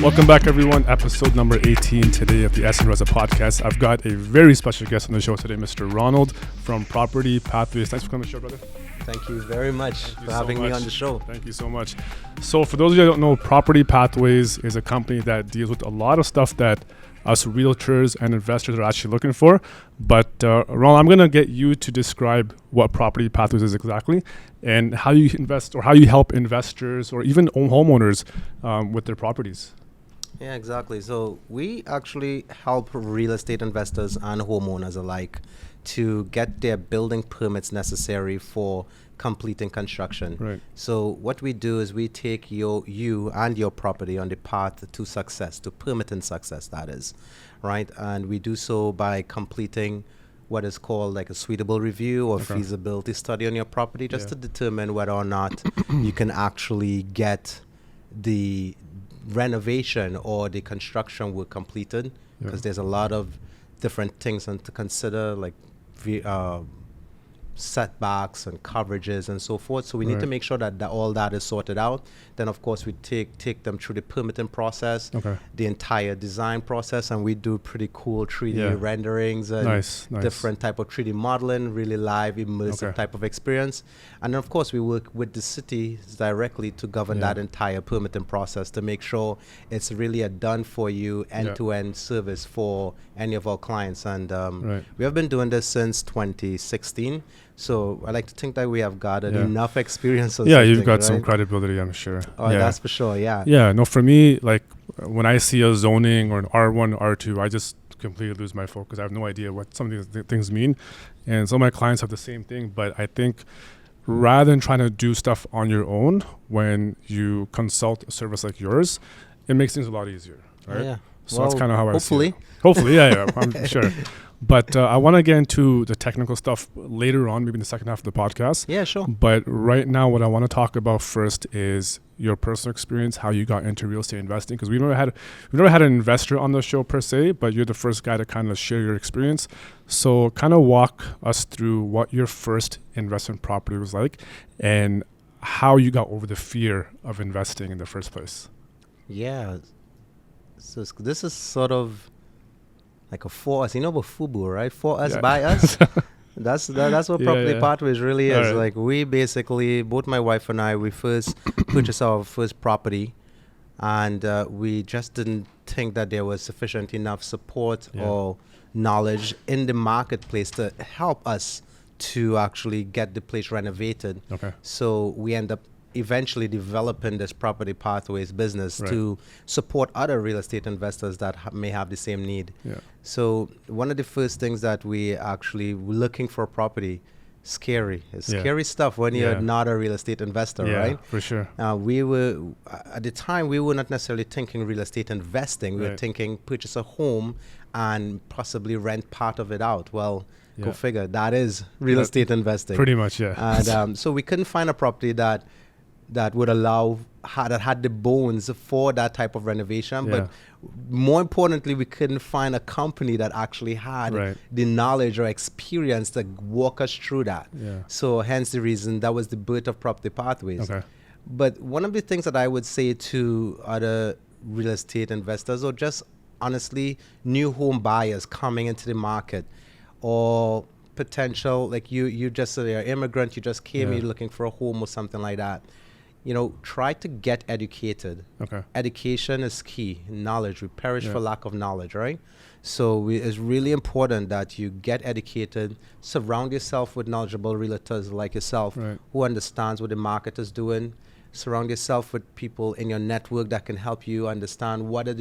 Welcome back, everyone. Episode number 18 today of the S and Reza podcast. I've got a very special guest on the show today, Mr. Ronald from Property Pathways. Thanks for coming on the show, brother. Thank you very much for having me on the show. Thank you so much. So for those of you that don't know, Property Pathways is a company that deals with a lot of stuff that us realtors and investors are actually looking for. But Ronald, I'm going to get you to describe what Property Pathways is exactly and how you invest or how you help investors or even homeowners with their properties. Yeah, exactly. So we actually help real estate investors and homeowners alike to get their building permits necessary for completing construction. Right. So what we do is we take you and your property on the path to success, to permitting success, that is, right? And we do so by completing what is called like a suitable review or feasibility study on your property, just to determine whether or not you can actually get the renovation or the construction work completed, because there's a lot of different things to consider, like setbacks and coverages and so forth. So we need to make sure that all that is sorted out. Then of course we take them through the permitting process, the entire design process, and we do pretty cool 3D renderings and different type of 3D modeling, really live immersive type of experience. And then of course we work with the city directly to govern that entire permitting process to make sure it's really a done for you end-to-end service for any of our clients. And we have been doing this since 2016. So I like to think that we have gathered enough experience. You've got some credibility, I'm sure. Oh, that's for sure, Yeah, no, for me, like when I see a zoning or an R1, R2, I just completely lose my focus. I have no idea what some of these things mean. And some of my clients have the same thing. But I think rather than trying to do stuff on your own, when you consult a service like yours, it makes things a lot easier, right? Yeah. So that's kind of how I see it. Hopefully, I'm sure. But I want to get into the technical stuff later on, maybe in the second half of the podcast. Yeah, sure. But right now, what I want to talk about first is your personal experience, how you got into real estate investing. Because we've never had an investor on the show per se, but you're the first guy to kind of share your experience. So kind of walk us through what your first investment property was like and how you got over the fear of investing in the first place. Yeah. So this is sort of like a for us, about FUBU, right? For us, by us. That's what Property Pathways really is. Like we basically, both my wife and I, we first purchased our first property, and we just didn't think that there was sufficient enough support or knowledge in the marketplace to help us to actually get the place renovated. So we end up eventually developing this Property Pathways business to support other real estate investors that may have the same need. So one of the first things that we actually were looking for a property, scary stuff when you're not a real estate investor, right? For sure. We were at the time we were not necessarily thinking real estate investing. We were thinking purchase a home and possibly rent part of it out. Well, go figure. That is real estate investing. Pretty much, yeah. And so we couldn't find a property that would allow, that had the bones for that type of renovation. But more importantly, we couldn't find a company that actually had the knowledge or experience to walk us through that. So hence the reason that was the birth of Property Pathways. But one of the things that I would say to other real estate investors, or just honestly new home buyers coming into the market, or potential, like you just you're an immigrant, you just came, you're looking for a home or something like that. Try to get educated. Education is key. Knowledge, we perish for lack of knowledge, right? So it's really important that you get educated, surround yourself with knowledgeable realtors like yourself who understands what the market is doing. Surround yourself with people in your network that can help you understand what are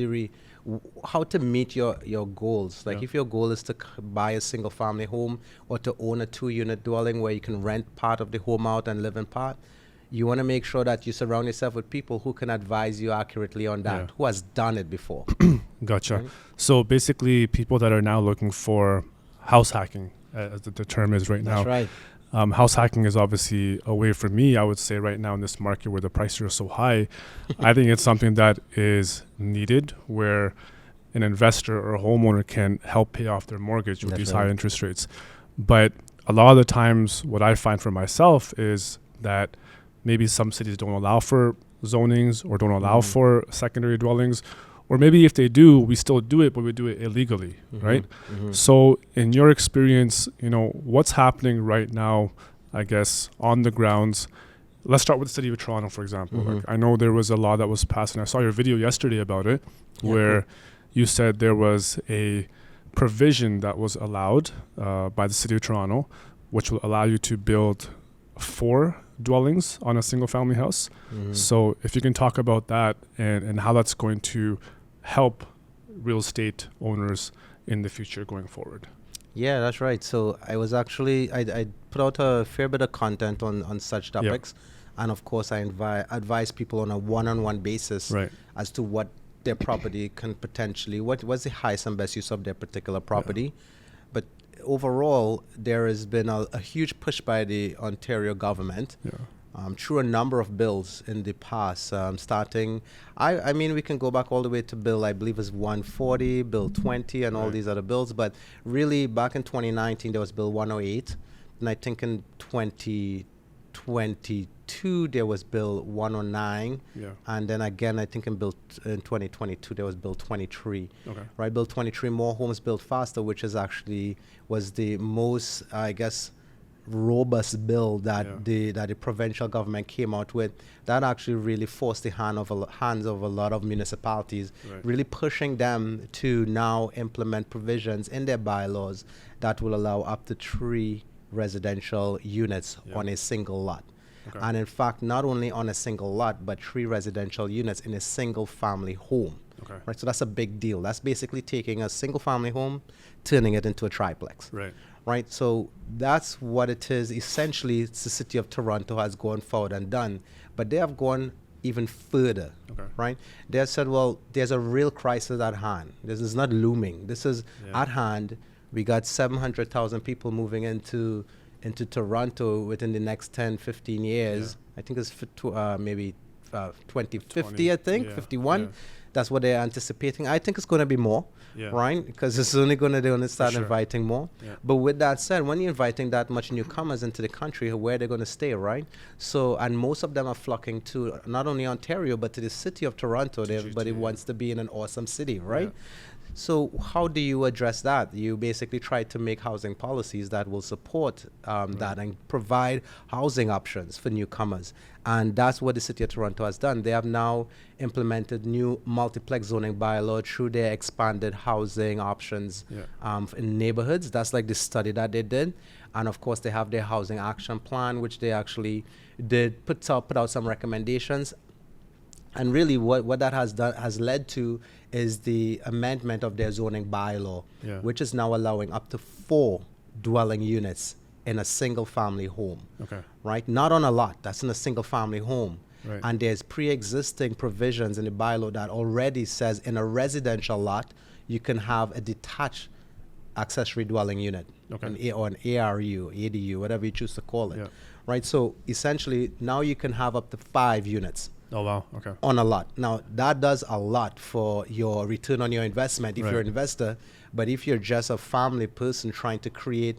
how to meet your goals. Like if your goal is to buy a single family home or to own a 2-unit dwelling where you can rent part of the home out and live in part, you want to make sure that you surround yourself with people who can advise you accurately on that, who has done it before. Gotcha. Right? So basically people that are now looking for house hacking, as the term is right now. That's right. House hacking is obviously a way for me, I would say right now in this market where the prices are so high. I think it's something that is needed where an investor or a homeowner can help pay off their mortgage with these high interest rates. But a lot of the times what I find for myself is that maybe some cities don't allow for zonings or don't allow for secondary dwellings. Or maybe if they do, we still do it, but we do it illegally, right? So in your experience, what's happening right now, I guess, on the grounds? Let's start with the city of Toronto, for example. Like, I know there was a law that was passed, and I saw your video yesterday about it, where you said there was a provision that was allowed by the city of Toronto, which will allow you to build 4 dwellings on a single family house. So if you can talk about that and how that's going to help real estate owners in the future going forward. Yeah, that's right. So I was actually, I put out a fair bit of content on such topics. And of course, I advise people on a one-on-one basis as to what their property can potentially, what's the highest and best use of their particular property. But overall, there has been a huge push by the Ontario government through a number of bills in the past, starting, I mean, we can go back all the way to bill, I believe is 140, bill 20, and all these other bills. But really, back in 2019, there was bill 108. And I think in 2022, there was bill 109. And then again, I think in 2022, there was bill 23. Right, bill 23, More Homes Built Faster, which is actually was the most, I guess, robust bill that the provincial government came out with. That actually really forced the hands of a lot of municipalities, really pushing them to now implement provisions in their bylaws that will allow up to 3 residential units on a single lot. And in fact, not only on a single lot, but 3 residential units in a single family home. Right, so that's a big deal. That's basically taking a single family home, turning it into a triplex. Right, so that's what it is. Essentially, it's the city of Toronto has gone forward and done, but they have gone even further. Right, they have said, well, there's a real crisis at hand. This is not looming. This is at hand. We got 700,000 people moving into Toronto within the next 10, 15 years. I think it's maybe 2050, I think, 51. That's what they're anticipating. I think it's going to be more, right? Because it's only going to start inviting more. But with that said, when you're inviting that much newcomers into the country, where they're going to stay, right? So, and most of them are flocking to not only Ontario, but to the city of Toronto. Everybody wants to be in an awesome city, right? So how do you address that? You basically try to make housing policies that will support that and provide housing options for newcomers. And that's what the city of Toronto has done. They have now implemented new multiplex zoning bylaw through their expanded housing options in neighborhoods. That's like the study that they did. And of course, they have their housing action plan, which they actually did put out some recommendations. And really what that has led to is the amendment of their zoning bylaw, which is now allowing up to 4 dwelling units in a single family home. Right? Not on a lot. That's in a single family home. And there's pre-existing provisions in the bylaw that already says in a residential lot, you can have a detached accessory dwelling unit, or an ARU, ADU, whatever you choose to call it. Right? So essentially, now you can have up to 5 units. Oh, wow. On a lot. Now, that does a lot for your return on your investment if you're an investor. But if you're just a family person trying to create,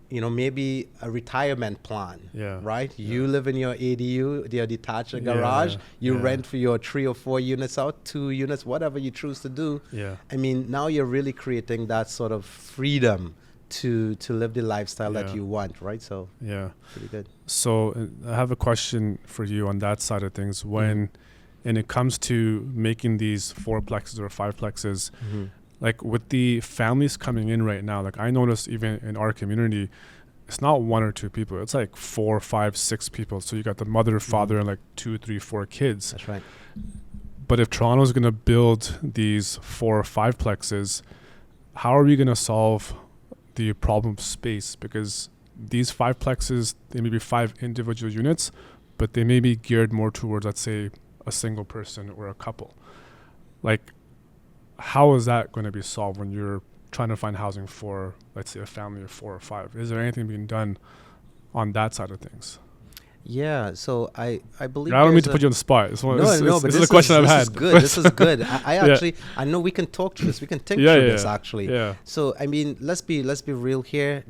maybe a retirement plan, right? You live in your ADU, your detached garage. You rent for your 3 or 4 units out, 2 units, whatever you choose to do. I mean, now you're really creating that sort of freedom to live the lifestyle that you want, right? So pretty good. So I have a question for you on that side of things. When and it comes to making these 4plexes or 5plexes, like with the families coming in right now, like I noticed even in our community, it's not 1 or 2 people. It's like 4, 5, 6 people. So you got the mother, father, and like 2, 3, 4 kids. That's right. But if Toronto's going to build these 4 or 5plexes, how are we going to solve the problem of space? Because these 5plexes, they may be 5 individual units, but they may be geared more towards, let's say, a single person or a couple. Like, how is that going to be solved when you're trying to find housing for, let's say, a family of 4 or 5? Is there anything being done on that side of things? Yeah, so I believe. I don't mean to put you on the spot. This is a question I've had. This is good. I actually, I know we can talk through this. We can think through this actually. So I mean, let's be real here.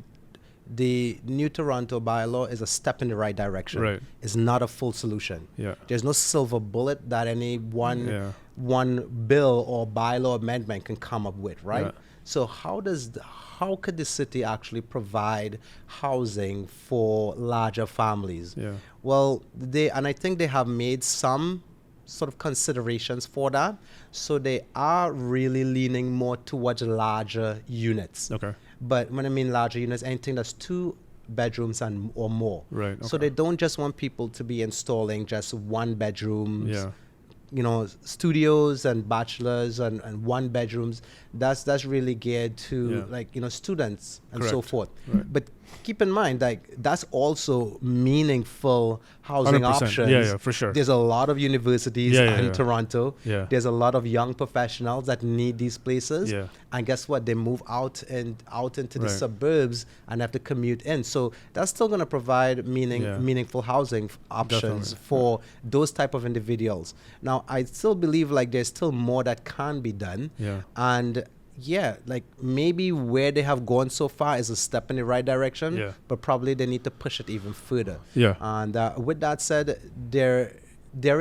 the New Toronto bylaw is a step in the right direction. Right. It's not a full solution. Yeah. There's no silver bullet that any one bill or bylaw amendment can come up with, right? Yeah. So how could the city actually provide housing for larger families? Yeah. Well, I think they have made some sort of considerations for that. So they are really leaning more towards larger units. Okay. But when I mean larger units, anything that's 2 bedrooms or more. Right. Okay. So they don't just want people to be installing just 1 bedrooms. Yeah. Studios and bachelors and 1 bedrooms. That's really geared to students and so forth. Right. But keep in mind, that's also meaningful housing 100%. options. Yeah, for sure. There's a lot of universities in Toronto. Yeah. There's a lot of young professionals that need these places. Yeah. And guess what? They move out into the suburbs and have to commute in. So that's still going to provide meaningful housing options for those type of individuals. Now, I still believe there's still more that can be done. Yeah. And maybe where they have gone so far is a step in the right direction, but probably they need to push it even further. Yeah. And with that said, there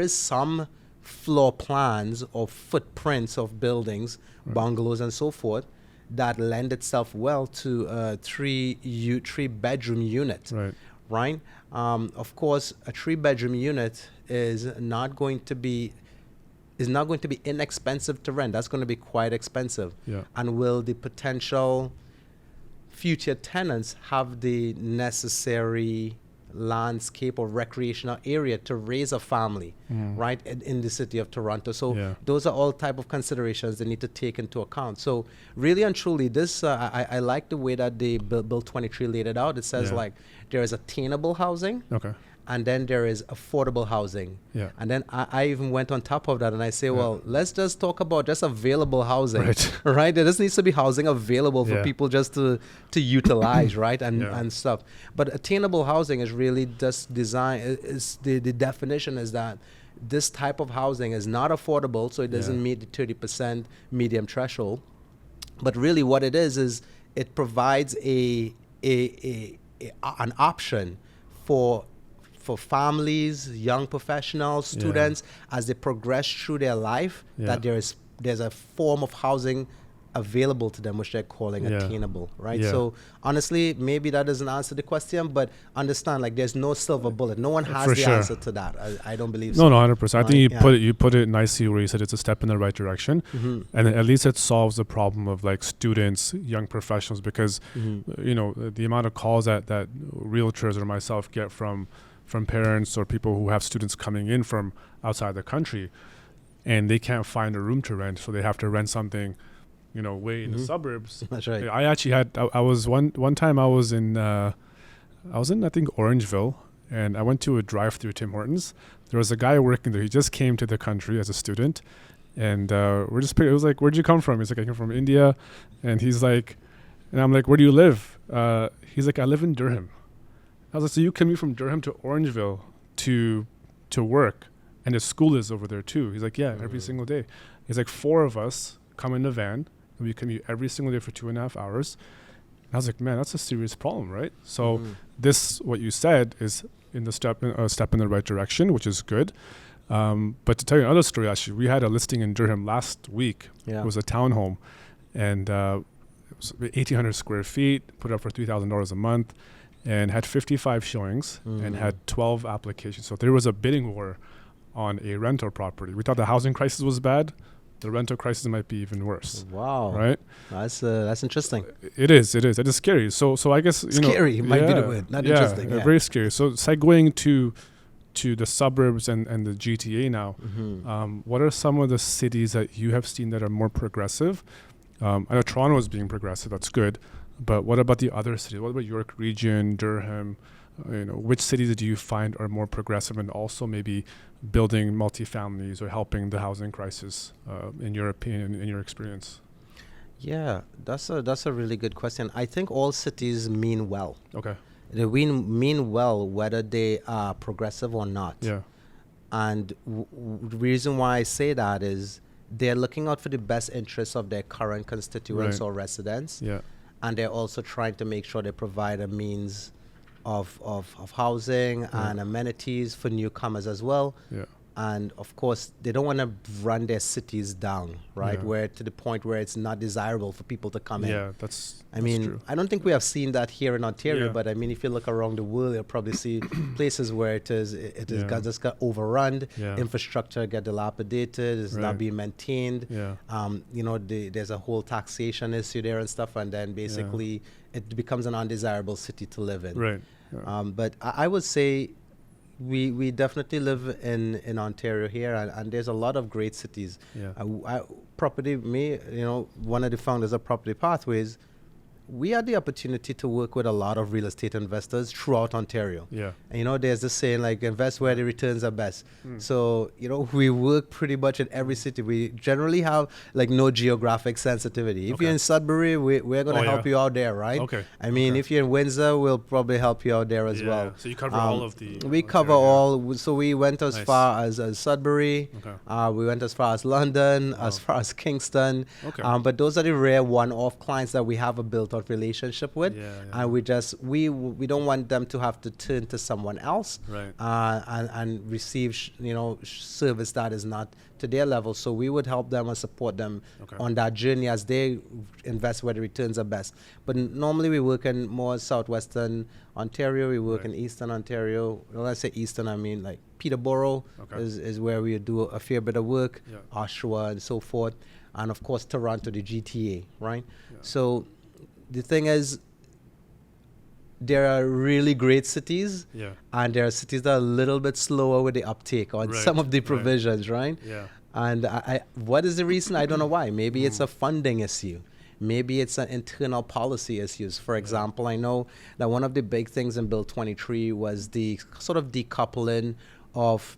is some floor plans or footprints of buildings, bungalows and so forth, that lend itself well to a 3-bedroom unit. Right. Of course, a 3-bedroom unit is not going to be inexpensive to rent. That's going to be quite expensive. Yeah. And will the potential future tenants have the necessary landscape or recreational area to raise a family, right, in the city of Toronto? So those are all type of considerations they need to take into account. So really and truly, this I like the way that the Bill 23 laid it out. It says there is attainable housing. Okay. And then there is affordable housing. Yeah. And then I even went on top of that and I say, well, let's just talk about just available housing. Right? There just needs to be housing available for people just to utilize, right? And stuff. But attainable housing is really just designed, the definition is that this type of housing is not affordable, so it doesn't meet the 30% medium threshold. But really what it is it provides an option for families, young professionals, students, as they progress through their life, that there's a form of housing available to them, which they're calling attainable, right? So honestly, maybe that doesn't answer the question, but understand, there's no silver bullet. No one has the answer to that. I don't believe so. No, 100%. I think you put it nicely where you said it's a step in the right direction, and at least it solves the problem of students, young professionals, because the amount of calls that realtors or myself get from parents or people who have students coming in from outside the country, and they can't find a room to rent, so they have to rent something, way in the suburbs. That's right. I actually I was one time I was in I think Orangeville, and I went to a drive-through Tim Hortons. There was a guy working there. He just came to the country as a student, and it was like, where'd you come from? He's like, I came from India, and he's like, and I'm like, where do you live? He's like, I live in Durham. I was like, so you commute from Durham to Orangeville to work, and the school is over there too. He's like, yeah, every single day. He's like, 4 of us come in the van, and we commute every single day for 2.5 hours. And I was like, man, that's a serious problem, right? So this, what you said, is a step in the right direction, which is good. But to tell you another story, actually, we had a listing in Durham last week. It was a townhome, and it was 1,800 square feet, put up for $3,000 a month, and had 55 showings and had 12 applications. So there was a bidding war on a rental property. We thought the housing crisis was bad. The rental crisis might be even worse. Wow. Right? That's interesting. It is. It is scary. So I guess, scary might be the word, not interesting. Yeah, very scary. So segueing to the suburbs and the GTA now, what are some of the cities that you have seen that are more progressive? I know Toronto is being progressive. That's good. But what about the other cities? What about York Region, Durham? Which cities do you find are more progressive and also maybe building multifamilies or helping the housing crisis, in your opinion, in your experience? Yeah, that's a really good question. I think all cities mean well. Okay. They mean well whether they are progressive or not. Yeah. And the reason why I say that is they're looking out for the best interests of their current constituents or residents. Yeah. and they're also trying to make sure they provide a means of housing and amenities for newcomers as well. Yeah. And of course, they don't want to run their cities down, right? Where to the point where it's not desirable for people to come in. Yeah, that's true. I don't think we have seen that here in Ontario, Yeah. but I mean, if you look around the world, you'll probably see places where it just got overrun, infrastructure get dilapidated, it's not being maintained. Yeah. There's a whole taxation issue there and stuff, and then basically it becomes an undesirable city to live in. Right. Yeah. But I would say we definitely live in Ontario here, and there's a lot of great cities. Yeah. One of the founders of Property Pathways, we had the opportunity to work with a lot of real estate investors throughout Ontario. Yeah. And there's this saying like, invest where the returns are best. So, we work pretty much in every city. We generally have like no geographic sensitivity. If you're in Sudbury, we're going to help you out there, right? Okay. If you're in Windsor, we'll probably help you out there as well. So you cover all of the... We cover all. So we went as far as Sudbury. Okay. We went as far as London, as far as Kingston. Okay. But those are the rare one-off clients that we have a built-out relationship with, and we don't want them to have to turn to someone else, right? And receive service that is not to their level. So we would help them and support them on that journey as they invest where the returns are best. But normally we work in more southwestern Ontario. We work in eastern Ontario. When I say eastern, I mean like Peterborough is where we do a fair bit of work, Oshawa and so forth, and of course Toronto, the GTA, right? So the thing is, there are really great cities, and there are cities that are a little bit slower with the uptake on some of the provisions, right? Yeah. And what is the reason? I don't know why. Maybe it's a funding issue. Maybe it's an internal policy issues. For example, I know that one of the big things in Bill 23 was the sort of decoupling of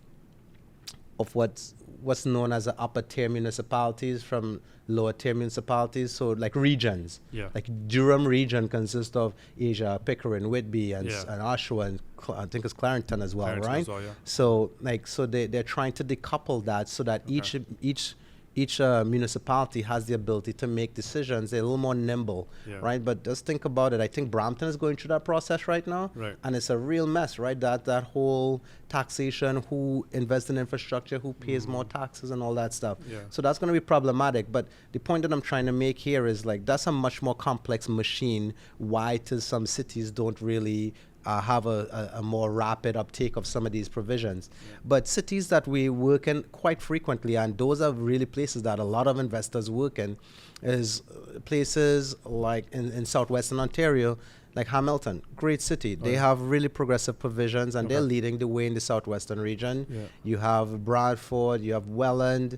what's known as the upper tier municipalities from lower tier municipalities, so like regions. Like Durham region consists of Asia, Pickering, Whitby, and Oshawa, and I think it's Clarington as well, right? So they're trying to decouple that so that each municipality has the ability to make decisions. They're a little more nimble, right? But just think about it. I think Brampton is going through that process right now, and it's a real mess, right? That whole taxation, who invests in infrastructure, who pays more taxes and all that stuff. So that's going to be problematic. But the point that I'm trying to make here is like that's a much more complex machine. Why some cities don't really have a more rapid uptake of some of these provisions. But cities that we work in quite frequently, and those are really places that a lot of investors work in, is places like in southwestern Ontario, like Hamilton, great city. They have really progressive provisions, and they're leading the way in the southwestern region. You have Bradford, you have Welland,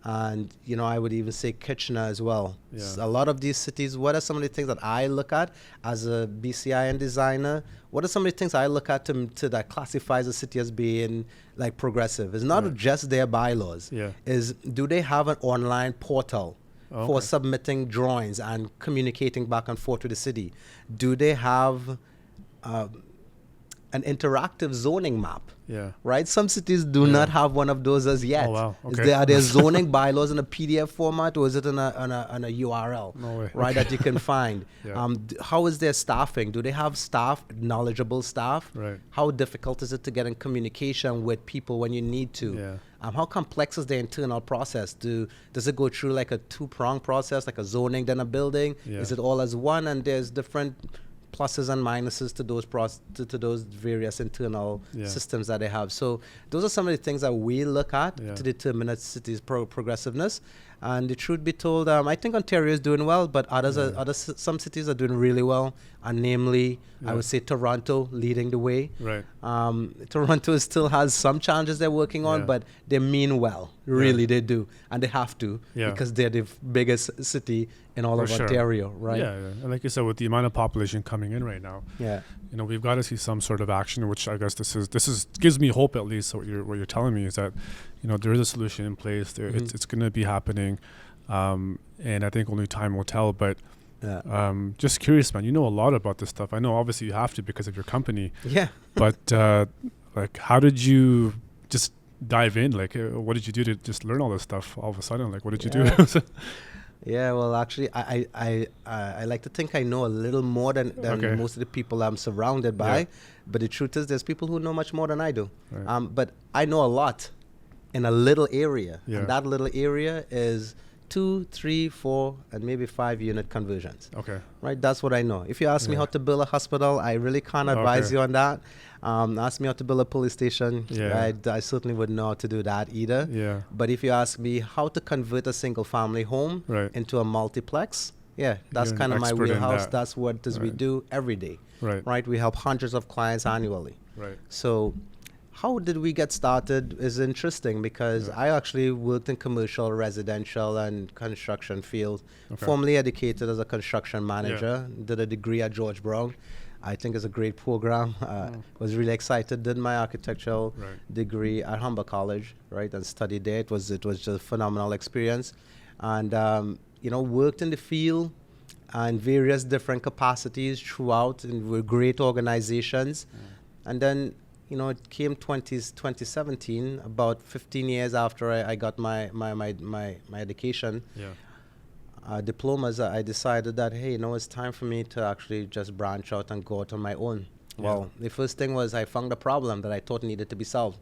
and I would even say Kitchener as well. A lot of these cities, what are some of the things that I look at as a BCIN designer? What are some of the things I look at to that classifies a city as being like progressive? It's not just their bylaws. Is do they have an online portal for submitting drawings and communicating back and forth with the city? Do they have an interactive zoning map? Right? Some cities do not have one of those as yet. Oh, wow. Okay. Are there zoning bylaws in a PDF format, or is it on a URL? No way. Right, that you can find. How is their staffing? Do they have staff, knowledgeable staff? Right. How difficult is it to get in communication with people when you need to? How complex is the internal process? Does it go through like a two-pronged process, like a zoning, then a building? Is it all as one, and there's different pluses and minuses to those various internal systems that they have? So those are some of the things that we look at to determine a city's progressiveness. And the truth be told, I think Ontario is doing well, but some cities are doing really well, and namely, I would say Toronto leading the way. Right. Toronto still has some challenges they're working on, but they mean well. Really, they do, and they have to because they're the biggest city in all of Ontario, right? And like you said, with the amount of population coming in right now, we've got to see some sort of action. Which I guess this is gives me hope, at least. So what you're telling me is that there is a solution in place. It's going to be happening, and I think only time will tell. But just curious, man. You know a lot about this stuff. I know obviously you have to because of your company. But like, how did you just dive in? Like, what did you do to just learn all this stuff all of a sudden? Like, what did you do? Yeah, well, actually, I like to think I know a little more than most of the people I'm surrounded by. But the truth is, there's people who know much more than I do. But I know a lot in a little area. And that little area is 2, 3, 4, and maybe 5 unit conversions. Right? That's what I know. If you ask me how to build a hospital, I really can't advise you on that. Ask me how to build a police station. I certainly wouldn't know how to do that either. But if you ask me how to convert a single family home into a multiplex, that's kind of my wheelhouse. That's what it is we do every day. Right? We help hundreds of clients annually. So how did we get started is interesting because I actually worked in commercial, residential, and construction field. Formerly educated as a construction manager. Did a degree at George Brown. I think it's a great program. Was really excited. Did my architectural degree at Humber College, and studied there. It was just a phenomenal experience, and worked in the field and various different capacities throughout, and with great organizations, and then it came 2017, about 15 years after I got my education. Diplomas, I decided that, hey, it's time for me to actually just branch out and go out on my own. Well, the first thing was I found a problem that I thought needed to be solved.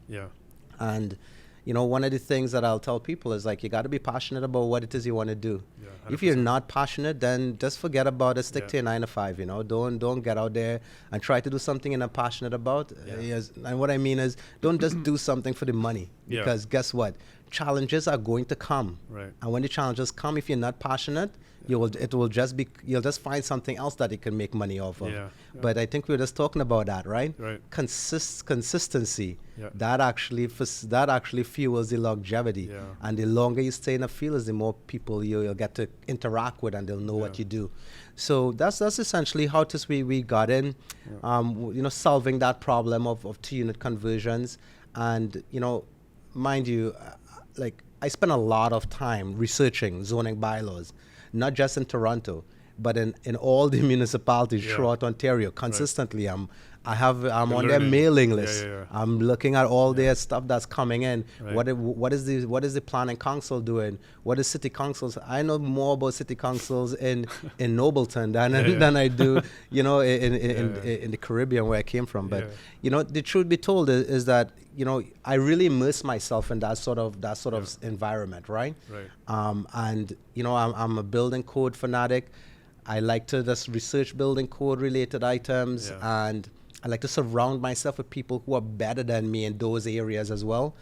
And, one of the things that I'll tell people is you got to be passionate about what it is you want to do. If you're not passionate, then just forget about it. Stick to your 9 to 5. Don't get out there and try to do something you're not passionate about. And what I mean is, don't just do something for the money, because guess what? Challenges are going to come, and when the challenges come, if you're not passionate, you'll just find something else that you can make money off of. But I think we were just talking about that, right? Consistency. That actually fuels the longevity, and the longer you stay in a field, is the more people you'll get to interact with, and they'll know what you do. So that's essentially how we got in, solving that problem of 2 unit conversions, and mind you. I spent a lot of time researching zoning bylaws, not just in Toronto, but in all the municipalities throughout Ontario. Consistently, I'm on their mailing list. I'm looking at all their stuff that's coming in. What is the planning council doing? What is city councils? I know more about city councils in Nobleton than I do, in the Caribbean where I came from. But the truth be told is that I really immerse myself in that sort of environment, right? And I'm a building code fanatic. I like to just research building code related items, and I like to surround myself with people who are better than me in those areas as well.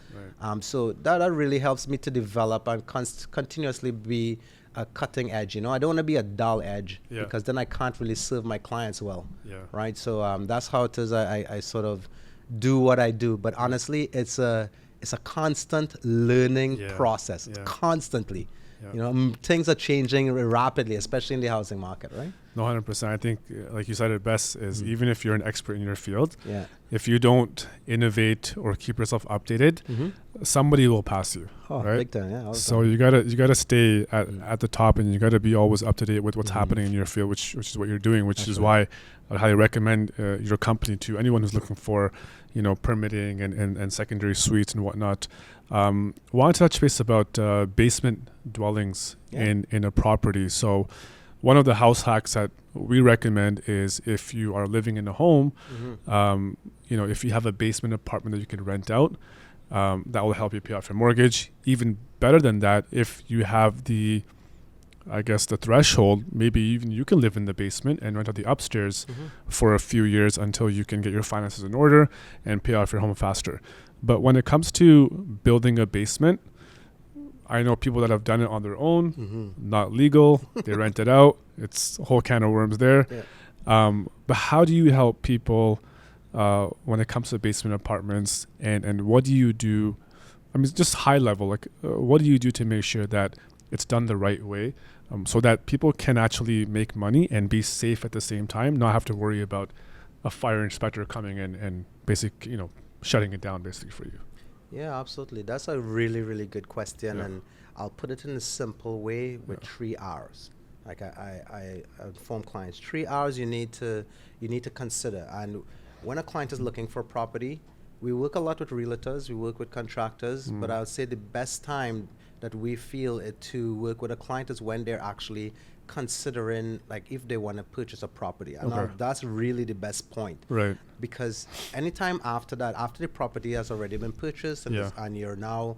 So that really helps me to develop and continuously be a cutting edge. I don't want to be a dull edge, because then I can't really serve my clients well. Right. So that's how it is. I sort of do what I do, but honestly, it's a constant learning process. Constantly. Things are changing rapidly, especially in the housing market, right? No, 100%. I think, like you said it best, is even if you're an expert in your field, if you don't innovate or keep yourself updated, somebody will pass you. Right? Big time, so you gotta stay at the top, and you gotta be always up to date with what's happening in your field, which is what you're doing, which is why I highly recommend your company to anyone who's looking for, permitting and secondary suites and whatnot. Want to touch base about basement dwellings in a property. So one of the house hacks that we recommend is, if you are living in a home, if you have a basement apartment that you can rent out, that will help you pay off your mortgage. Even better than that, if you have the threshold, maybe even you can live in the basement and rent out the upstairs for a few years until you can get your finances in order and pay off your home faster. But when it comes to building a basement, I know people that have done it on their own, not legal. They rent it out. It's a whole can of worms there. But how do you help people when it comes to basement apartments, and what do you do? I mean, just high level, what do you do to make sure that it's done the right way, so that people can actually make money and be safe at the same time, not have to worry about a fire inspector coming in and shutting it down basically for you? Yeah, absolutely. That's a really, really good question, and I'll put it in a simple way with 3 R's. Like I inform clients, 3 R's you need to consider. And when a client is looking for property, We work a lot with realtors, we work with contractors, but I'll say the best time that we feel it to work with a client is when they're actually considering, like, if they want to purchase a property. And now that's really the best point. Right. Because anytime after that, after the property has already been purchased and you're now,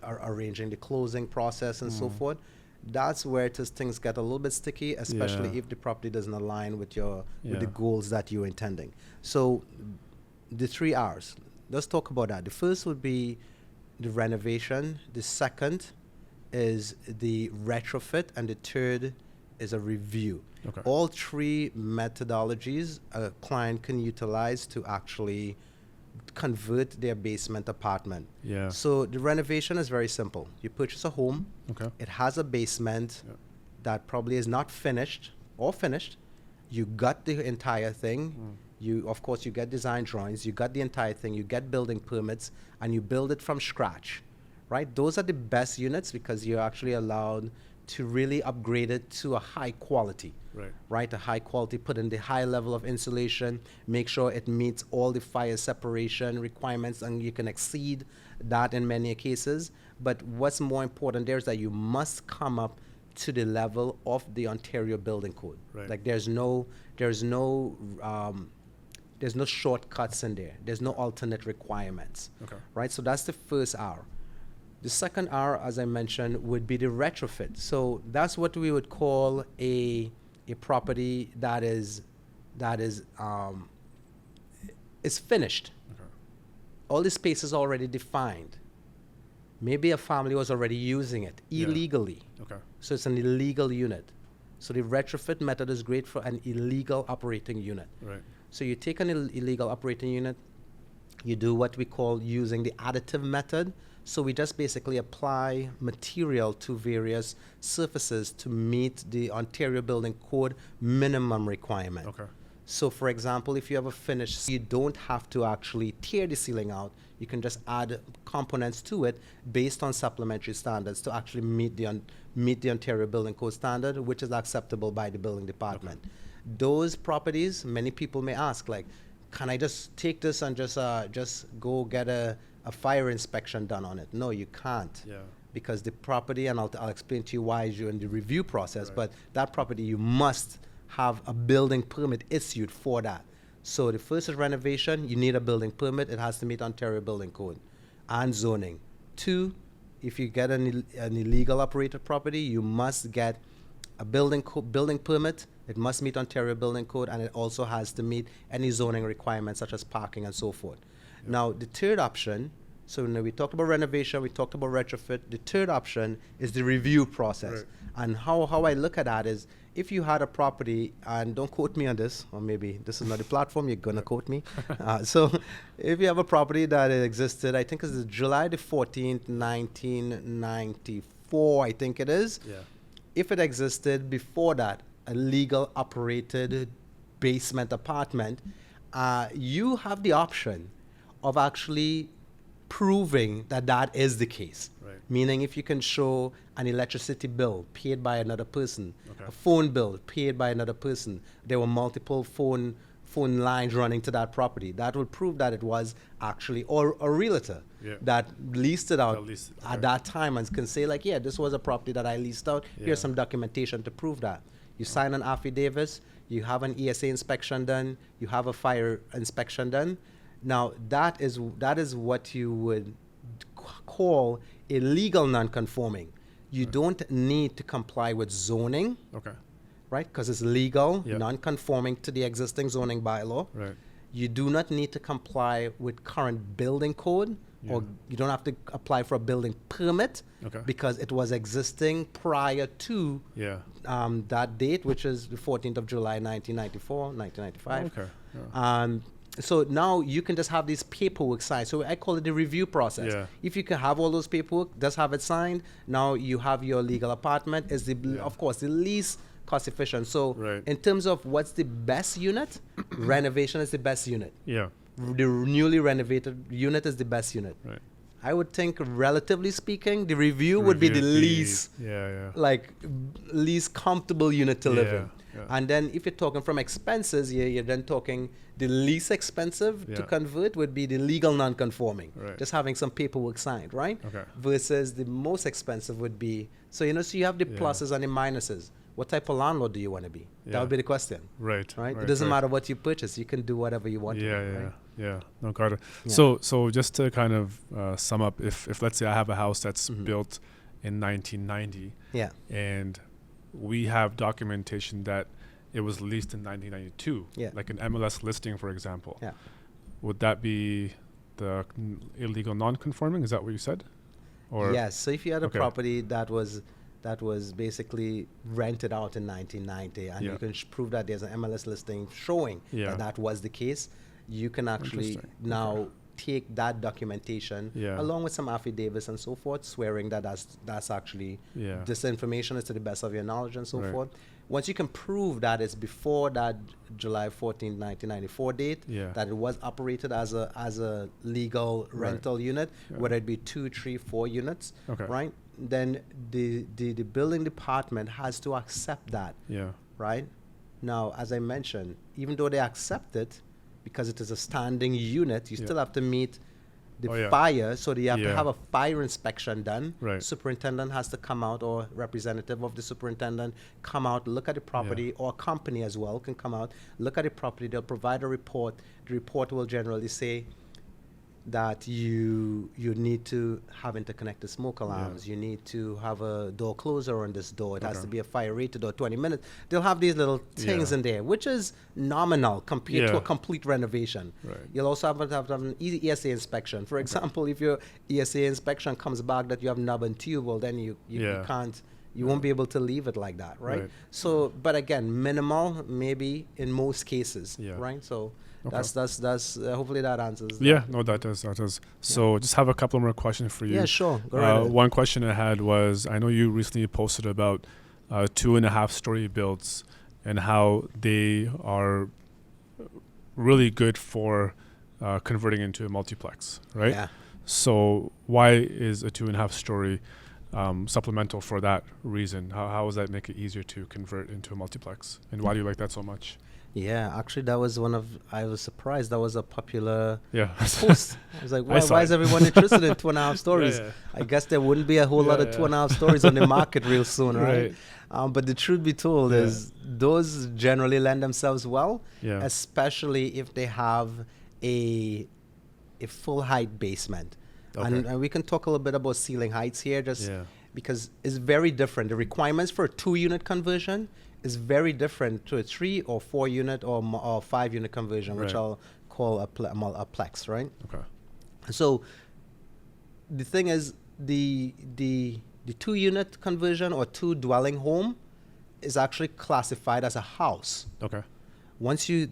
arranging the closing process and so forth, that's where things get a little bit sticky, especially if the property doesn't align with with the goals that you're intending. So the 3 R's, let's talk about that. The first would be the renovation. The second is the retrofit, and the third is a review. Okay. All three methodologies a client can utilize to actually convert their basement apartment. Yeah. So the renovation is very simple. You purchase a home. Okay. It has a basement that probably is not finished or finished. You got the entire thing. Of course, you get design drawings. You got the entire thing. You get building permits, and you build it from scratch, right? Those are the best units because you're actually allowed to really upgrade it to a high quality, right? A high quality, put in the high level of insulation, make sure it meets all the fire separation requirements, and you can exceed that in many cases. But what's more important there is that you must come up to the level of the Ontario Building Code. Right. Like there's no shortcuts in there. There's no alternate requirements, right? So that's the first R. The second R, as I mentioned, would be the retrofit. So that's what we would call a property that is finished. All the space is already defined. Maybe a family was already using it illegally. So it's an illegal unit. So the retrofit method is great for an illegal operating unit. Right. So you take an illegal operating unit, you do what we call using the additive method. So we just basically apply material to various surfaces to meet the Ontario Building Code minimum requirement. So for example, if you have a finish, you don't have to actually tear the ceiling out. You can just add components to it based on supplementary standards to actually meet the Ontario Building Code standard, which is acceptable by the building department. Those properties, many people may ask, like, can I just take this and just go get a fire inspection done on it? No, you can't. Because the property, and I'll explain to you why during the review process, but that property, you must have a building permit issued for that. So the first is renovation. You need a building permit. It has to meet Ontario Building Code and zoning. 2, if you get an illegal operated property, you must get a building permit. It must meet Ontario Building Code, and it also has to meet any zoning requirements such as parking and so forth. Now, the third option, so we talked about renovation, we talked about retrofit. The third option is the review process. And how I look at that is, if you had a property, and don't quote me on this, or maybe this is not the platform, you're going to quote me. So if you have a property that existed, I think it's July the 14th, 1994, I think it is. If it existed before that, a legal operated basement apartment, you have the option of actually proving that is the case. Meaning if you can show an electricity bill paid by another person, a phone bill paid by another person, there were multiple phone lines running to that property, that would prove that it was actually, or a realtor that leased it out at that time and can say, like, yeah, this was a property that I leased out. Here's some documentation to prove that. You sign an affidavit, you have an ESA inspection done, you have a fire inspection done. Now, that is what you would call a legal non-conforming. You don't need to comply with zoning, right? Because it's legal, non-conforming to the existing zoning bylaw. You do not need to comply with current building code, or you don't have to apply for a building permit because it was existing prior to that date, which is the 14th of July, 1995. So now you can just have this paperwork signed. So I call it the review process. If you can have all those paperwork, just have it signed. Now you have your legal apartment. Is of course the least cost efficient. So in terms of what's the best unit, renovation is the best unit. The newly renovated unit is the best unit. I would think, relatively speaking, the review would be the least, like, least comfortable unit to live in. And then if you're talking from expenses, you're then talking the least expensive to convert would be the legal non-conforming, just having some paperwork signed, right? Versus the most expensive would be, so you have the pluses and the minuses. What type of landlord do you want to be? That would be the question. Right. It doesn't matter what you purchase. You can do whatever you want to do, right? No, got it. So just to kind of sum up, if let's say I have a house that's built in 1990, and we have documentation that it was leased in 1992, like an MLS listing, for example, would that be the illegal non-conforming? Is that what you said? Or yes. So if you had a property that was basically rented out in 1990, and you can prove that there's an MLS listing showing that was the case, you can actually now take that documentation along with some affidavits and so forth, swearing that that's actually this information is to the best of your knowledge and so forth. Once you can prove that it's before that July 14, 1994 date, that it was operated as a legal rental unit, whether it be 2, 3, 4 units, right? Then the building department has to accept that, right? Now, as I mentioned, even though they accept it, because it is a standing unit, you still have to meet the fire, so you have to have a fire inspection done. Superintendent has to come out, or representative of the superintendent come out, look at the property, or company as well can come out, look at the property. They'll provide a report. The report will generally say that you need to have interconnected smoke alarms. You need to have a door closer on this door. It has to be a fire rated door, 20 minutes. They'll have these little things in there, which is nominal compared to a complete renovation. You'll also have to have an ESA inspection. For example, if your ESA inspection comes back that you have knob and tube, well, then you can't. You won't be able to leave it like that, right? So, but again, minimal, maybe in most cases, right? So. That's hopefully that answers that. No, that does. So just have a couple more questions for you. Sure. Go ahead. One question I had was, I know you recently posted about 2.5-story builds and how they are really good for converting into a multiplex, right? So why is a 2.5-story supplemental for that reason? How does that make it easier to convert into a multiplex? And why do you like that so much? Actually, that was I was surprised that was a popular post. I was like, why is everyone interested in 2.5 stories? I guess there wouldn't be a whole lot of 2.5 stories on the market real soon, right? But the truth be told is those generally lend themselves well, especially if they have a full height basement. And we can talk a little bit about ceiling heights here, because it's very different. The requirements for a 2-unit conversion is very different to a 3 or 4 unit or 5-unit conversion, which I'll call a plex, right? So the thing is, the 2-unit conversion or 2-dwelling home is actually classified as a house. Once you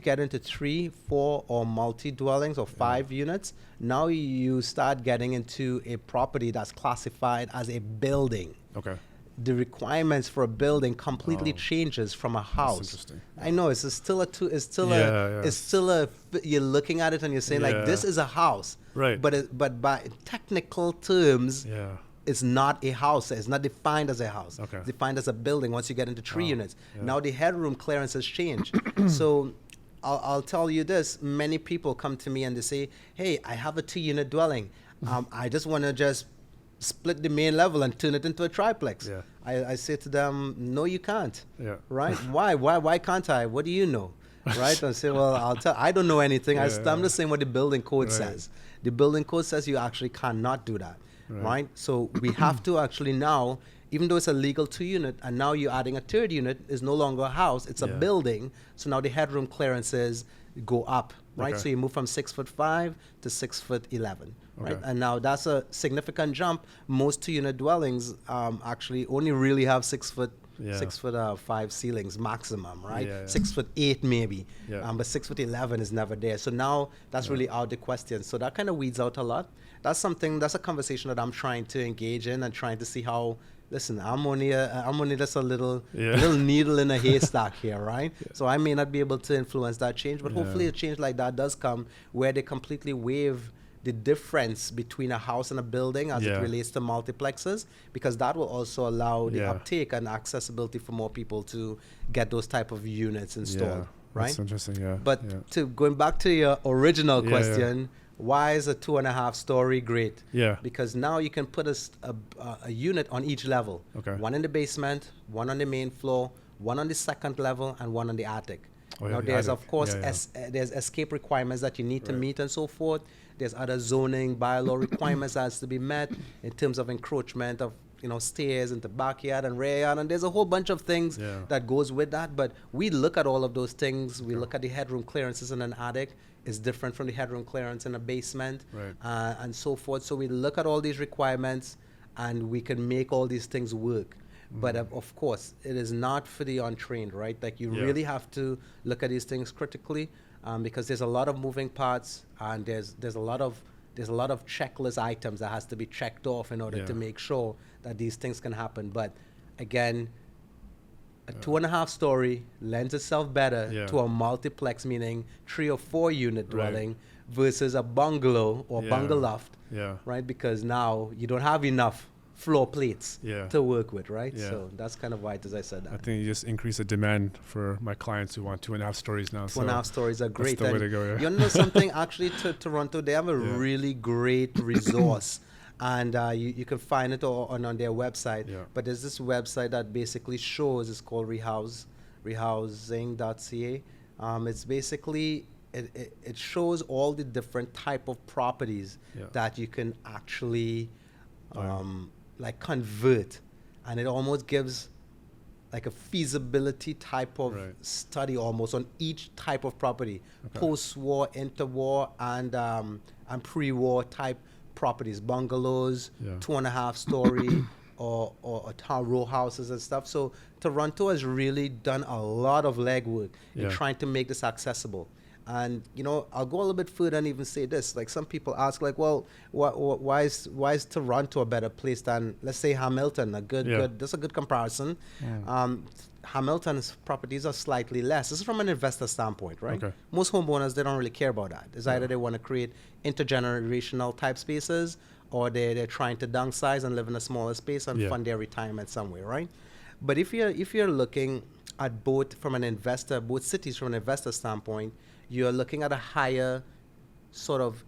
get into 3, 4, or multi-dwellings or 5 units, now you start getting into a property that's classified as a building. The requirements for a building completely changes from a house. That's interesting. I know it's still you're looking at it and you're saying like, this is a house, but by technical terms, it's not a house. It's not defined as a house. It's defined as a building once you get into 3 units. Now the headroom clearance has changed. So I'll tell you this: many people come to me and they say, "Hey, I have a 2-unit dwelling. I just want to split the main level and turn it into a triplex." I say to them, no, you can't. Right? Why can't I? What do you know? Right? I say, well, I don't know anything. I'm just saying what the building code says. The building code says you actually cannot do that. Right? So we have to actually now, even though it's a legal 2-unit, and now you're adding a 3rd unit, is no longer a house, it's a building. So now the headroom clearances go up, right? So you move from 6'5" to 6'11", right? And now that's a significant jump. Most 2-unit dwellings actually only really have 6'5" ceilings maximum, right? 6'8" maybe, but 6'11" is never there. So now that's really out of the question. So that kind of weeds out a lot. That's a conversation that I'm trying to engage in and trying to see how. Listen, I'm only just a little needle in a haystack here, right? So I may not be able to influence that change, but hopefully a change like that does come where they completely waive the difference between a house and a building as it relates to multiplexes, because that will also allow the uptake and accessibility for more people to get those type of units installed. Right? That's interesting, But to going back to your original question, why is a 2.5 story great? Because now you can put a unit on each level. One in the basement, one on the main floor, one on the second level, and one on the attic. Now there's of course there's escape requirements that you need to meet and so forth. There's other zoning bylaw requirements that has to be met in terms of encroachment of stairs into backyard and rear yard, and there's a whole bunch of things that goes with that. But we look at all of those things. We look at the headroom clearances in an attic is different from the headroom clearance in a basement, and so forth. So we look at all these requirements, and we can make all these things work. But of course, it is not for the untrained, right? Like you really have to look at these things critically, because there's a lot of moving parts, and there's a lot of checklist items that has to be checked off in order to make sure that these things can happen. But again, a 2.5 story lends itself better to a multiplex, meaning 3 or 4 unit dwelling versus a bungalow or bungalow loft, right? Because now you don't have enough floor plates to work with, right? So that's kind of why, as I said that. I think you just increase the demand for my clients who want 2.5 stories now. 2.5 stories are great. That's the way to go, You know something, actually, to Toronto, they have a really great resource. And you can find it on their website. But there's this website that basically shows, it's called rehousing.ca. It's basically, it shows all the different type of properties that you can actually like convert, and it almost gives like a feasibility type of study almost on each type of property, post-war, interwar, and pre-war type properties, bungalows, 2.5 story, or town row houses and stuff. So Toronto has really done a lot of legwork in trying to make this accessible. And I'll go a little bit further and even say this: like some people ask, like, well, why is Toronto a better place than, let's say, Hamilton? That's a good comparison. Hamilton's properties are slightly less. This is from an investor standpoint, right? Most homeowners, they don't really care about that. It's either they want to create intergenerational type spaces, or they're trying to downsize and live in a smaller space and fund their retirement somewhere, right? But if you're looking at both cities from an investor standpoint, you're looking at a higher sort of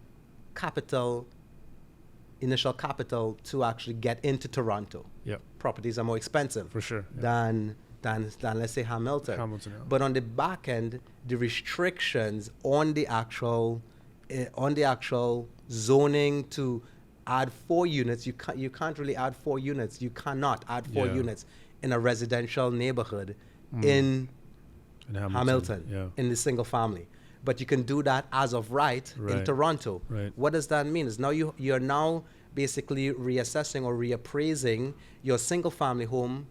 initial capital to actually get into Toronto. Properties are more expensive for sure than let's say Hamilton. But on the back end, the restrictions on the actual zoning to add 4 units, you can't really add 4 units. You cannot add 4 units in a residential neighborhood in Hamilton in the single family. But you can do that as of right in Toronto. What does that mean? Is now you're now basically reassessing or reappraising your single family home,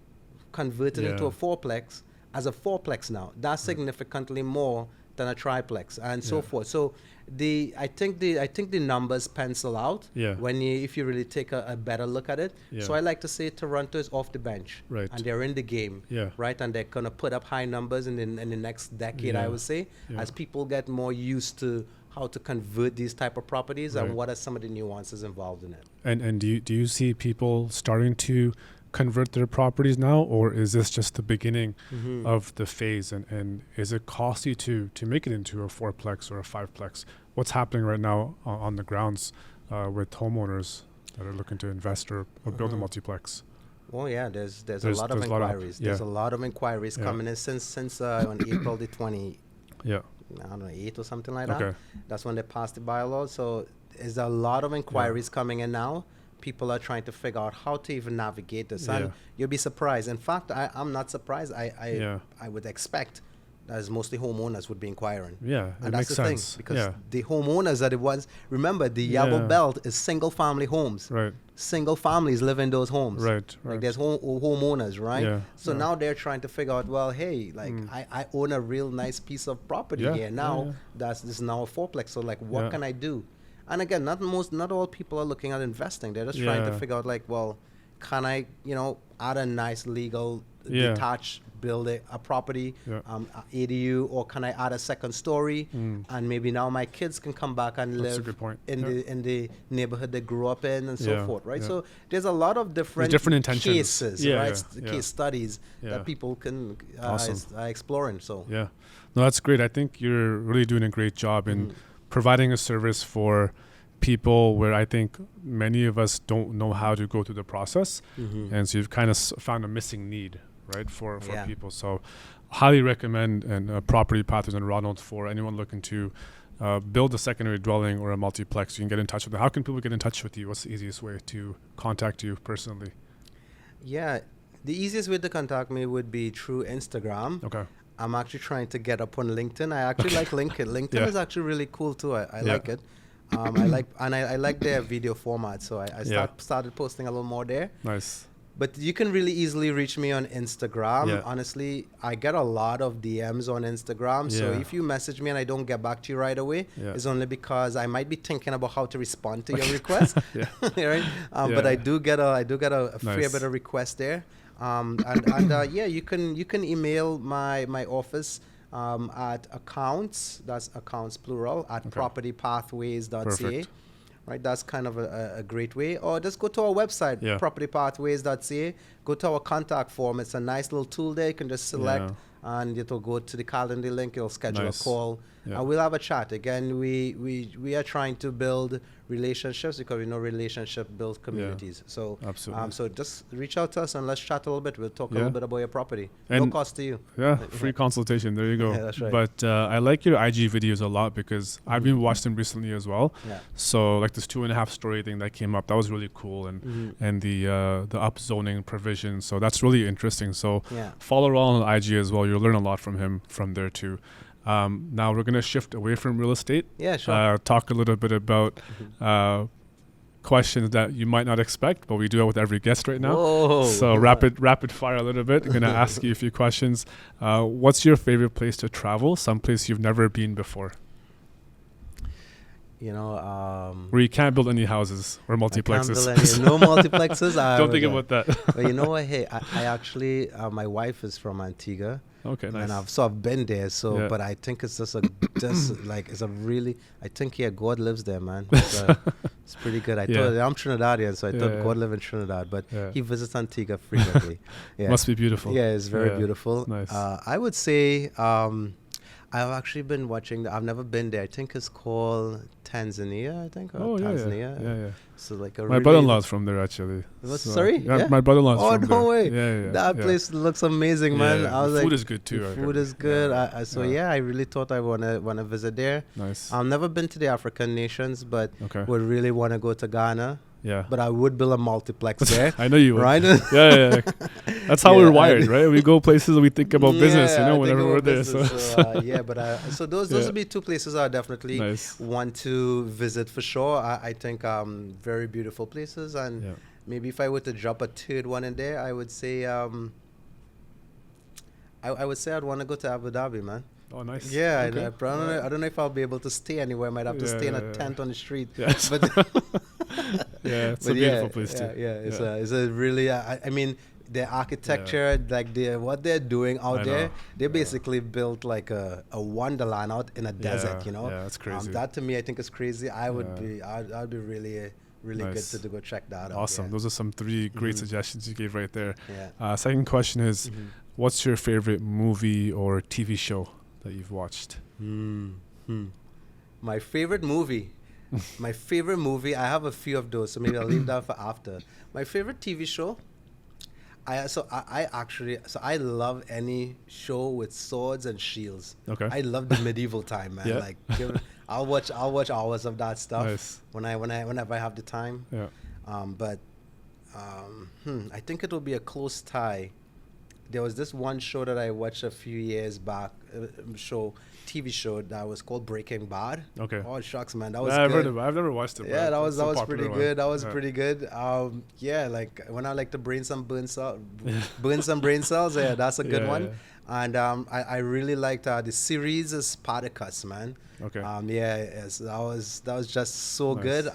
converted into a fourplex as a fourplex now. That's significantly more than a triplex and so forth. So I think the numbers pencil out if you really take a better look at it. So I like to say Toronto is off the bench, and they're in the game, right? And they're gonna put up high numbers in the next decade, I would say, as people get more used to how to convert these type of properties and what are some of the nuances involved in it. And do you see people starting to convert their properties now, or is this just the beginning of the phase, and is it costly to make it into a fourplex or a fiveplex? What's happening right now on the grounds with homeowners that are looking to invest or build a multiplex? Well, there's a lot of inquiries. There's a lot of inquiries coming in since on April the 20. I don't know, 8 or something like that. That's when they passed the bylaws. So there's a lot of inquiries coming in now. People are trying to figure out how to even navigate this, and you'll be surprised. In fact, I'm not surprised. I would expect that it's mostly homeowners would be inquiring. And that's the sense. Thing, because the homeowners are the ones. Remember, the yellow belt is single family homes. Single families live in those homes. Like there's homeowners, right? So now they're trying to figure out, well, hey, like I own a real nice piece of property here now. This is now a fourplex. So like, what can I do? And again, not all people are looking at investing. They're just trying to figure out, like, well, can I, add a nice legal detached build a property, ADU, or can I add a second story? And maybe now my kids can come back and live in the neighborhood they grew up in and so forth, right? So there's a lot of different cases, right? Case studies that people can are exploring. So no, that's great. I think you're really doing a great job in providing a service for people where I think many of us don't know how to go through the process, and so you've kind of found a missing need, right, for people. So highly recommend Property Pathways and Ronalds for anyone looking to build a secondary dwelling or a multiplex. You can get in touch with them. How can people get in touch with you? What's the easiest way to contact you personally? The easiest way to contact me would be through Instagram. Okay. I'm actually trying to get up on LinkedIn. I actually like LinkedIn. LinkedIn is actually really cool too. I like it. I like their video format, so I started posting a little more there. Nice. But you can really easily reach me on Instagram. Honestly, I get a lot of DMs on Instagram. So if you message me and I don't get back to you right away, it's only because I might be thinking about how to respond to your request. Right? But I do get a fair bit of requests there. You can email my office at accounts, that's accounts plural, at propertypathways.ca. Right, that's kind of a great way. Or just go to our website, propertypathways.ca. Go to our contact form. It's a nice little tool there. You can just select and it'll go to the calendar link. It'll schedule a call. And we'll have a chat. Again, we are trying to build relationships because we know relationship builds communities. So so just reach out to us and let's chat a little bit. We'll talk a little bit about your property. And no cost to you. Free consultation. There you go. That's right. But I like your IG videos a lot because I've been watching them recently as well. So like this 2.5 story thing that came up, that was really cool, and the upzoning provision. So that's really interesting. So follow Ronald on IG as well. You'll learn a lot from him from there too. Now we're going to shift away from real estate. Talk a little bit about questions that you might not expect, but we do it with every guest right now. So rapid fire a little bit. I'm going to ask you a few questions. What's your favorite place to travel? Some place you've never been before? Where you can't build any houses or multiplexes. No multiplexes. Don't think about that. But you know what? Hey, I actually, my wife is from Antigua. Okay, nice. And I've been there, but I think it's I think God lives there, man. It's pretty good. I'm Trinidadian, so I thought God lived in Trinidad, but he visits Antigua frequently. Must be beautiful. Yeah, it's very beautiful. Nice. I would say I've actually been watching. I've never been there. I think it's called Tanzania. I think. Tanzania. Yeah. So like my brother-in-law's from there actually. Sorry. My brother-in-law's from there. Oh no way! That place looks amazing, man. I was food is good too. Food is good. I really thought I wanna visit there. Nice. I've never been to the African nations, but would really want to go to Ghana. Yeah. But I would build a multiplex there. I know you would. Right? That's how we're wired, right? We go places and we think about business, whenever we're there. So those would be two places I definitely want to visit for sure. I think very beautiful places, and maybe if I were to drop a third one in there, I would say I would say I'd want to go to Abu Dhabi, man. Oh, nice. Yeah, okay. I don't know if I'll be able to stay anywhere. I might have to stay in a tent on the street. Yes. But it's a beautiful place too. It's a really. I mean, the architecture, like what they're doing out there, they basically built like a wonderland out in a desert. Yeah, that's crazy. That to me, I think is crazy. I'd be really nice. Good to go check that out. Awesome. Those are some 3 great suggestions you gave right there. Second question is, what's your favorite movie or TV show that you've watched? My favorite movie. I have a few of those, so maybe I'll leave that for after. My favorite TV show. I love any show with swords and shields. Okay. I love the medieval time, man. Like I'll watch hours of that stuff whenever I have the time. Yeah. I think it will be a close tie. There was this one show that I watched a few years back, TV show that was called Breaking Bad. Okay. Oh, shucks, man, that was good. I've heard of it. I've never watched it. Yeah, that was pretty good. That was pretty good. Like when I like to burn some brain cells. Yeah, that's a good one. Yeah. And I really liked the series is Spartacus, man. Okay. That was just so good.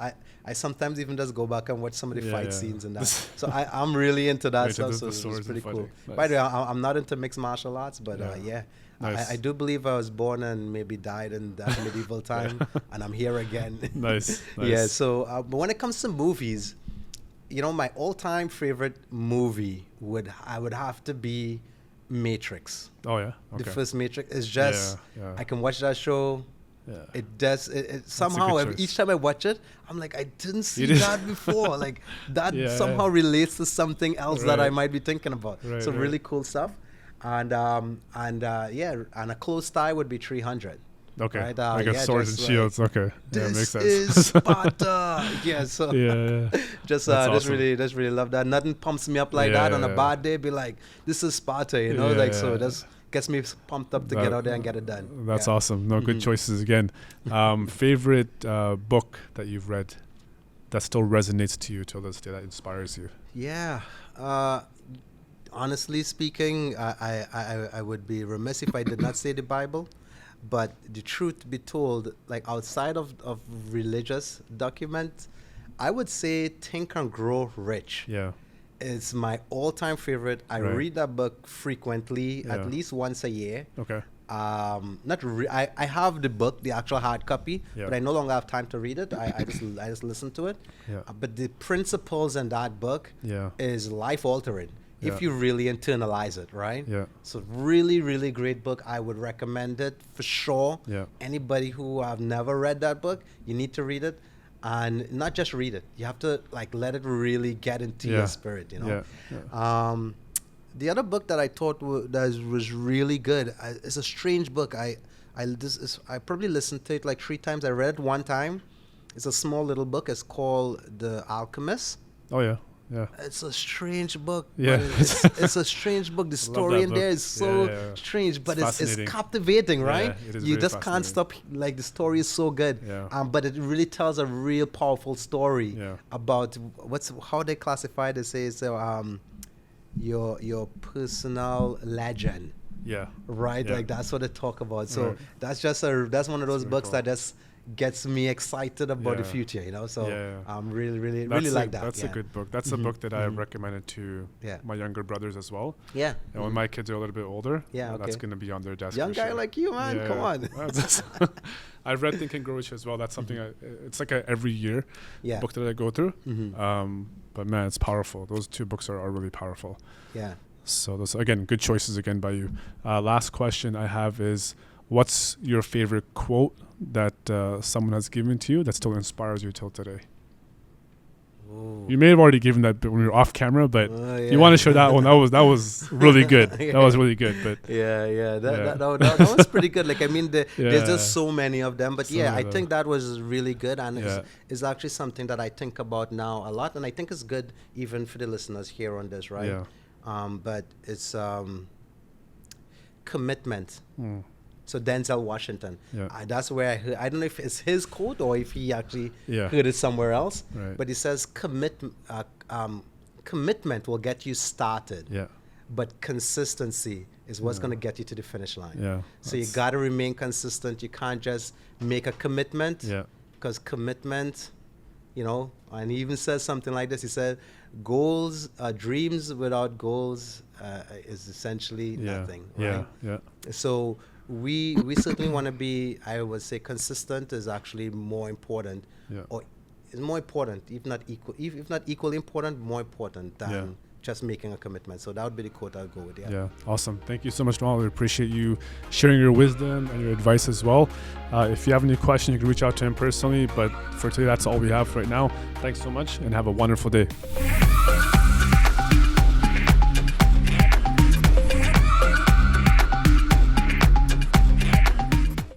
I sometimes even just go back and watch some of the fight scenes and that. So I'm really into that stuff. So it's pretty cool. Nice. By the way, I'm not into mixed martial arts, but nice. I do believe I was born and maybe died in that medieval time, and I'm here again. Nice. Yeah. So, but when it comes to movies, you know, my all-time favorite movie would have to be Matrix. Oh yeah. Okay. The first Matrix is just I can watch that show. Yeah. It does. It somehow each time I watch it, I'm like, I didn't see that before. Like that somehow relates to something else that I might be thinking about. So really cool stuff. And a close tie would be 300. Okay. Right? Like a swords and shields. Okay. This makes sense. is Sparta. So just awesome. really love that. Nothing pumps me up like that on a bad day. Be like, this is Sparta, you know, so that's gets me pumped up to get out there and get it done. That's awesome. No, good choices again. Favorite book that you've read that still resonates to you till this day, that inspires you? Yeah. Honestly speaking, I would be remiss if I did not say the Bible. But the truth be told, like outside of religious document, I would say Think and Grow Rich. Yeah. It's my all-time favorite. I read that book frequently, at least once a year. Okay. I have the book, the actual hard copy, but I no longer have time to read it. I just listen to it. Yeah. But the principles in that book is life-altering. If you really internalize it, right? Yeah. So really, really great book. I would recommend it for sure. Yeah. Anybody who have never read that book, you need to read it. And not just read it. You have to like let it really get into your spirit, you know? Yeah. The other book that I thought was really good, it's a strange book. I probably listened to it like 3 times. I read it one time. It's a small little book. It's called The Alchemist. Oh, yeah. Yeah. It's a strange book. Yeah. It's a strange book. The story in there is so strange, but it's captivating, right? Yeah, it is you just can't stop. Like the story is so good. Yeah. But it really tells a real powerful story about how they classify it. They say it's your personal legend. Yeah. Right? Yeah. Like that's what they talk about. So that's one of those books that just gets me excited about the future, you know. So I'm really like that. That's a good book. That's a book that I recommended to my younger brothers as well. Yeah. And when my kids are a little bit older, that's going to be on their desk. Young guy like you, man. Come on. I've read Think and Grow Rich as well. That's something it's like a every year book that I go through. But man, it's powerful. Those 2 books are really powerful. Yeah. So those, again, good choices again by you. Last question I have is, what's your favorite quote that someone has given to you that still inspires you till today? Ooh. You may have already given that when we were off camera, but you want to share that one. That was really good. That was really good. But that was pretty good. Like I mean, there's just so many of them. But I think that was really good, and it's actually something that I think about now a lot, and I think it's good even for the listeners here on this, right? Yeah. But it's commitment. So Denzel Washington. That's where I heard. I don't know if it's his quote or if he actually heard it somewhere else. Right. But he says commitment will get you started. Yeah. But consistency is what's going to get you to the finish line. Yeah. So you got to remain consistent. You can't just make a commitment. Yeah. Because commitment, you know, and he even says something like this. He said, dreams without goals is essentially nothing. Right? Yeah. So we certainly want to be, I would say, consistent is actually more important, or is more important, if not equally important, more important than just making a commitment. So that would be the quote I'll go with. Yeah, awesome. Thank you so much, Ronald. We appreciate you sharing your wisdom and your advice as well. If you have any questions, you can reach out to him personally. But for today, that's all we have right now. Thanks so much, and have a wonderful day.